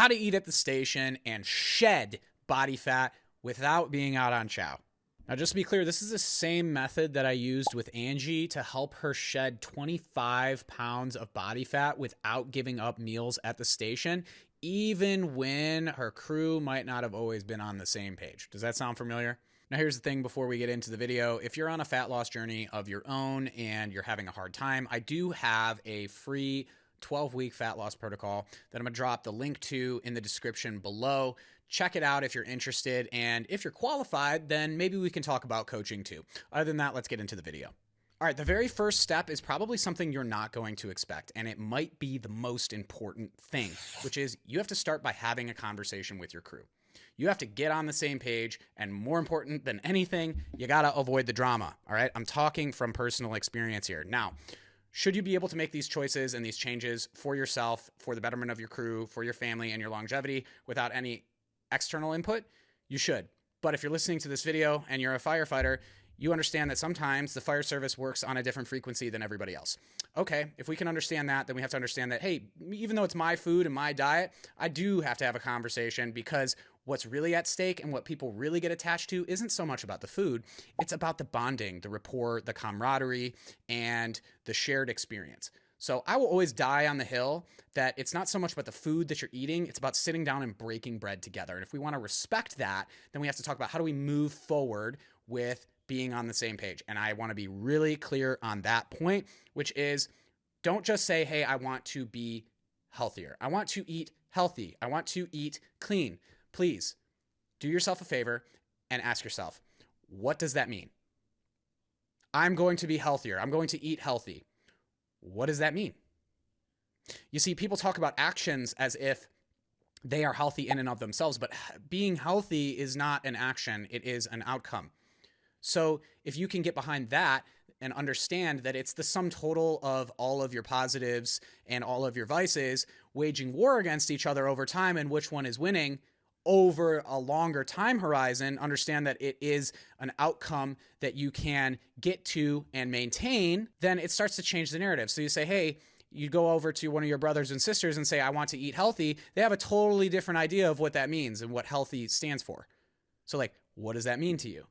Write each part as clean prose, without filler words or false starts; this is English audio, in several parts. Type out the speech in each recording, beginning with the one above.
how to eat at the station and shed body fat without being out on chow. Now, just to be clear, this is the same method that I used with Angie to help her shed 25 pounds of body fat without giving up meals at the station, even when her crew might not have always been on the same page. Does that sound familiar? Now, here's the thing before we get into the video. If you're on a fat loss journey of your own and you're having a hard time, I do have a free 12-week fat loss protocol that I'm going to drop the link to in the description below. Check it out if you're interested, and if you're qualified, then maybe we can talk about coaching too. Other than that, let's get into the video. All right, the very first step is probably something you're not going to expect, and it might be the most important thing, which is you have to start by having a conversation with your crew. You have to get on the same page, and more important than anything, you got to avoid the drama, all right? I'm talking from personal experience here. Now, should you be able to make these choices and these changes for yourself, for the betterment of your crew, for your family and your longevity without any external input? You should. But if you're listening to this video and you're a firefighter, you understand that sometimes the fire service works on a different frequency than everybody else. Okay, if we can understand that, then we have to understand that, hey, even though it's my food and my diet, I do have to have a conversation, because what's really at stake and what people really get attached to isn't so much about the food. It's about the bonding, the rapport, the camaraderie, and the shared experience. So I will always die on the hill that it's not so much about the food that you're eating, it's about sitting down and breaking bread together. And if we want to respect that, then we have to talk about how do we move forward with being on the same page. And I want to be really clear on that point, which is, don't just say, hey, I want to be healthier. I want to eat healthy. I want to eat clean. Please do yourself a favor and ask yourself, what does that mean? I'm going to be healthier. I'm going to eat healthy. What does that mean? You see, people talk about actions as if they are healthy in and of themselves, but being healthy is not an action. It is an outcome. So if you can get behind that and understand that it's the sum total of all of your positives and all of your vices waging war against each other over time, and which one is winning over a longer time horizon, understand that it is an outcome that you can get to and maintain, then it starts to change the narrative. So you say, hey, you go over to one of your brothers and sisters and say, I want to eat healthy. They have a totally different idea of what that means and what healthy stands for. So like, what does that mean to you?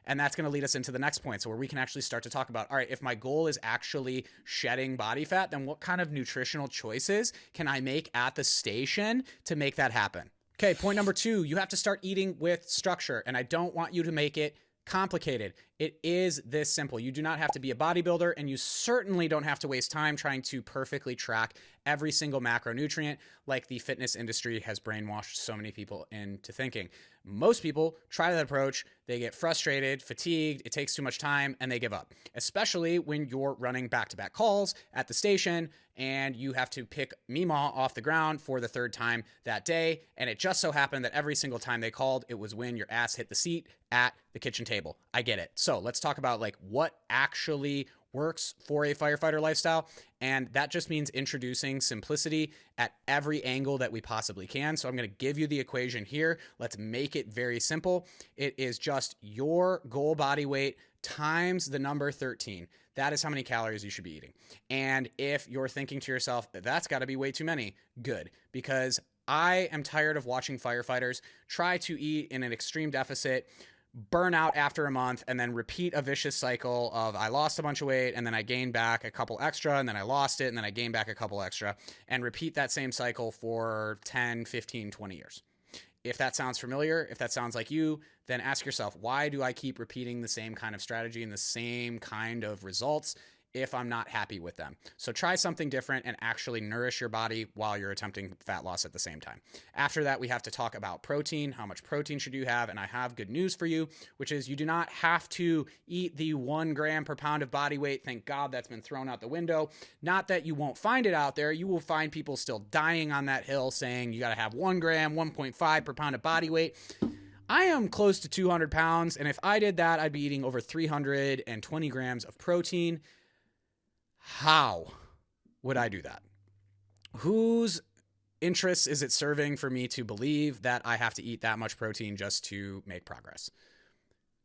And that's going to lead us into the next point. So where we can actually start to talk about, all right, if my goal is actually shedding body fat, then what kind of nutritional choices can I make at the station to make that happen? Okay, point number 2, you have to start eating with structure. And I don't want you to make it complicated. It is this simple. You do not have to be a bodybuilder, and you certainly don't have to waste time trying to perfectly track every single macronutrient like the fitness industry has brainwashed so many people into thinking. Most people try that approach, they get frustrated, fatigued, it takes too much time, and they give up, especially when you're running back-to-back calls at the station and you have to pick Meemaw off the ground for the 3rd time that day, and it just so happened that every single time they called, it was when your ass hit the seat at the kitchen table. I get it. So let's talk about like what actually works for a firefighter lifestyle. And that just means introducing simplicity at every angle that we possibly can. So I'm going to give you the equation here. Let's make it very simple. It is just your goal body weight times the number 13. That is how many calories you should be eating. And if you're thinking to yourself, that's got to be way too many, good, because I am tired of watching firefighters try to eat in an extreme deficit, burn out after a month, and then repeat a vicious cycle of I lost a bunch of weight and then I gained back a couple extra and then I lost it and then I gained back a couple extra, and repeat that same cycle for 10, 15, 20 years. If that sounds familiar, if that sounds like you, then ask yourself, why do I keep repeating the same kind of strategy and the same kind of results if I'm not happy with them? So try something different and actually nourish your body while you're attempting fat loss at the same time. After that, we have to talk about protein. How much protein should you have? And I have good news for you, which is you do not have to eat the 1 gram per pound of body weight. Thank God that's been thrown out the window. Not that you won't find it out there. You will find people still dying on that hill saying you got to have 1 gram, 1.5 per pound of body weight. I am close to 200 pounds, and if I did that, I'd be eating over 320 grams of protein. How would I do that? Whose interests is it serving for me to believe that I have to eat that much protein just to make progress?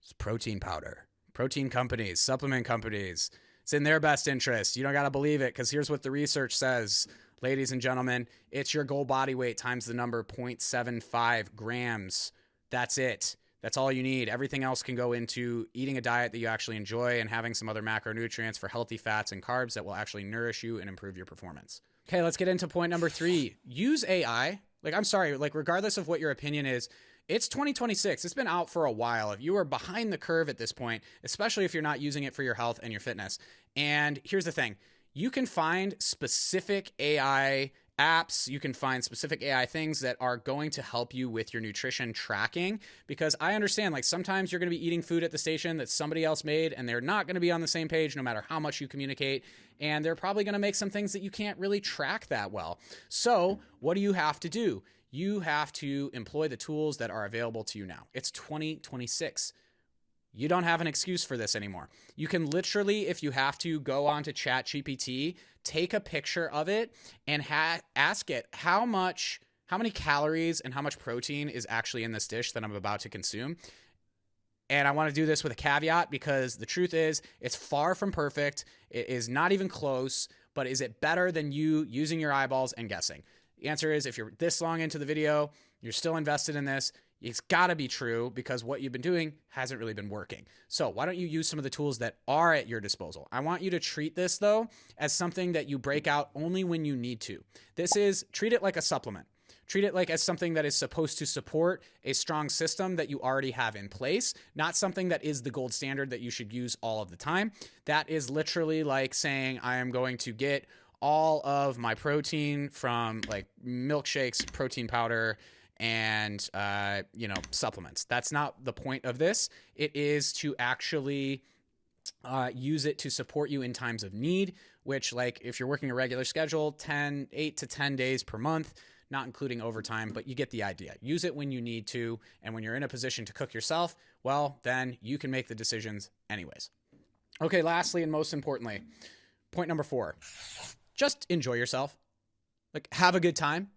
It's protein powder. Protein companies, supplement companies. It's in their best interest. You don't got to believe it, because here's what the research says. Ladies and gentlemen, it's your goal body weight times the number 0.75 grams. That's it. That's all you need. Everything else can go into eating a diet that you actually enjoy and having some other macronutrients for healthy fats and carbs that will actually nourish you and improve your performance. Okay, let's get into point number 3. Use AI. I'm sorry, regardless of what your opinion is, it's 2026. It's been out for a while. If you are behind the curve at this point, especially if you're not using it for your health and your fitness. And here's the thing. You can find specific AI apps, you can find specific AI things that are going to help you with your nutrition tracking, because I understand sometimes you're going to be eating food at the station that somebody else made and they're not going to be on the same page no matter how much you communicate, and they're probably going to make some things that you can't really track that well. So what do you have to do? You have to employ the tools that are available to you now. It's 2026. You don't have an excuse for this anymore. You can literally, if you have to, go onto ChatGPT, take a picture of it, and ask it how many calories and how much protein is actually in this dish that I'm about to consume. And I want to do this with a caveat, because the truth is it's far from perfect. It is not even close, but is it better than you using your eyeballs and guessing? The answer is, if you're this long into the video, you're still invested in this, it's got to be true, because what you've been doing hasn't really been working. So why don't you use some of the tools that are at your disposal? I want you to treat this, though, as something that you break out only when you need to. Treat it like a supplement. Treat it as something that is supposed to support a strong system that you already have in place, not something that is the gold standard that you should use all of the time. That is literally like saying, I am going to get all of my protein from milkshakes, protein powder, and supplements. That's not the point of this. It is to actually use it to support you in times of need, which, if you're working a regular schedule, 8 to 10 days per month, not including overtime, but you get the idea. Use it when you need to, and when you're in a position to cook yourself, well, then you can make the decisions anyways. Okay, lastly and most importantly, point number 4, just enjoy yourself. Have a good time.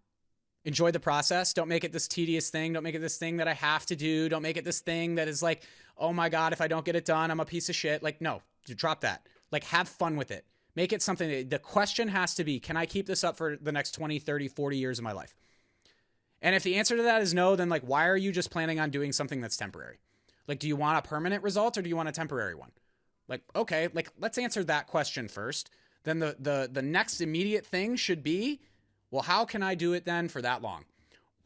Enjoy the process. Don't make it this tedious thing. Don't make it this thing that I have to do. Don't make it this thing that is oh my God, if I don't get it done, I'm a piece of shit. No, drop that. Have fun with it. Make it something. The question has to be, can I keep this up for the next 20, 30, 40 years of my life? And if the answer to that is no, then why are you just planning on doing something that's temporary? Do you want a permanent result, or do you want a temporary one? Okay, let's answer that question first. Then the next immediate thing should be, well, how can I do it then for that long?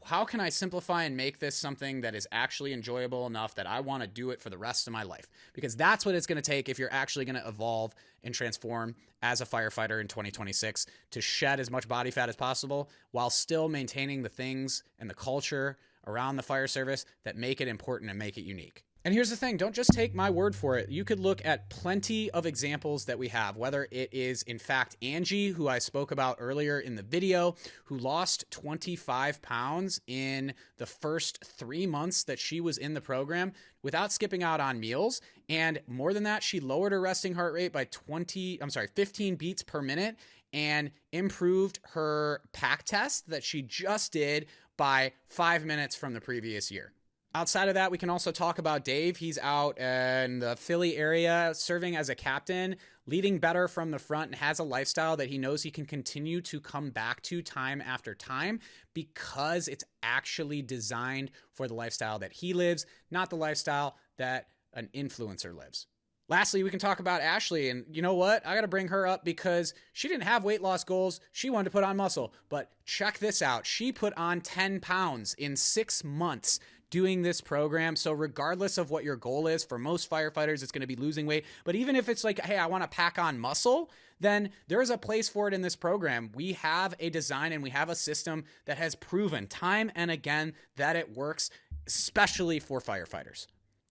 How can I simplify and make this something that is actually enjoyable enough that I want to do it for the rest of my life? Because that's what it's going to take if you're actually going to evolve and transform as a firefighter in 2026, to shed as much body fat as possible while still maintaining the things and the culture around the fire service that make it important and make it unique. And here's the thing, don't just take my word for it. You could look at plenty of examples that we have, whether it is, in fact, Angie, who I spoke about earlier in the video, who lost 25 pounds in the first 3 months that she was in the program without skipping out on meals. And more than that, she lowered her resting heart rate by 15 beats per minute, and improved her pack test that she just did by 5 minutes from the previous year. Outside of that, we can also talk about Dave. He's out in the Philly area serving as a captain, leading better from the front, and has a lifestyle that he knows he can continue to come back to time after time, because it's actually designed for the lifestyle that he lives, not the lifestyle that an influencer lives. Lastly, we can talk about Ashley, and you know what? I got to bring her up because she didn't have weight loss goals. She wanted to put on muscle, but check this out. She put on 10 pounds in 6 months doing this program. So regardless of what your goal is, for most firefighters, it's going to be losing weight. But even if it's hey, I want to pack on muscle, then there's a place for it in this program. We have a design and we have a system that has proven time and again that it works, especially for firefighters.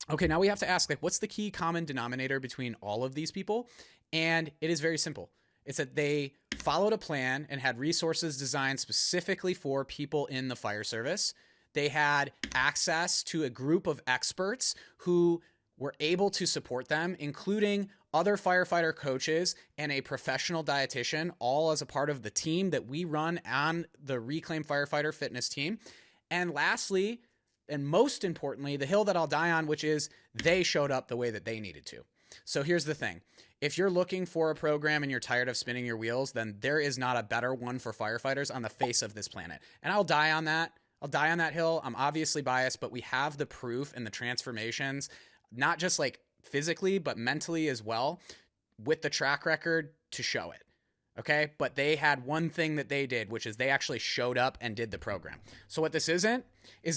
Okay, now we have to ask, what's the key common denominator between all of these people? And it is very simple. It's that they followed a plan and had resources designed specifically for people in the fire service. They had access to a group of experts who were able to support them, including other firefighter coaches and a professional dietitian, all as a part of the team that we run on the Reclaim Firefighter Fitness team. And lastly, and most importantly, the hill that I'll die on, which is they showed up the way that they needed to. So here's the thing. If you're looking for a program and you're tired of spinning your wheels, then there is not a better one for firefighters on the face of this planet. And I'll die on that. I'll die on that hill. I'm obviously biased, but we have the proof and the transformations, not just like physically, but mentally as well, with the track record to show it. Okay. But they had one thing that they did, which is they actually showed up and did the program. So what this is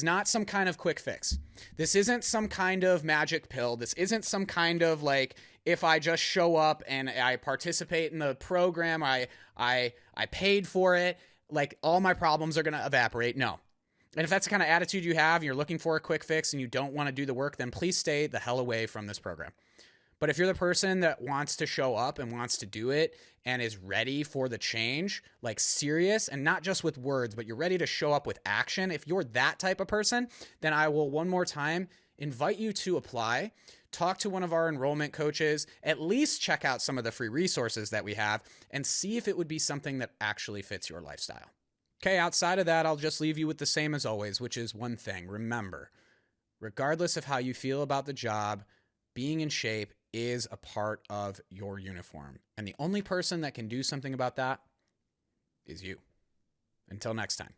not some kind of quick fix. This isn't some kind of magic pill. This isn't some kind of like, if I just show up and I participate in the program, I paid for it, like all my problems are going to evaporate. No. And if that's the kind of attitude you have and you're looking for a quick fix and you don't want to do the work, then please stay the hell away from this program. But if you're the person that wants to show up and wants to do it and is ready for the change, like serious, and not just with words, but you're ready to show up with action, if you're that type of person, then I will one more time invite you to apply, talk to one of our enrollment coaches, at least check out some of the free resources that we have, and see if it would be something that actually fits your lifestyle. Okay, outside of that, I'll just leave you with the same as always, which is one thing. Remember, regardless of how you feel about the job, being in shape is a part of your uniform. And the only person that can do something about that is you. Until next time.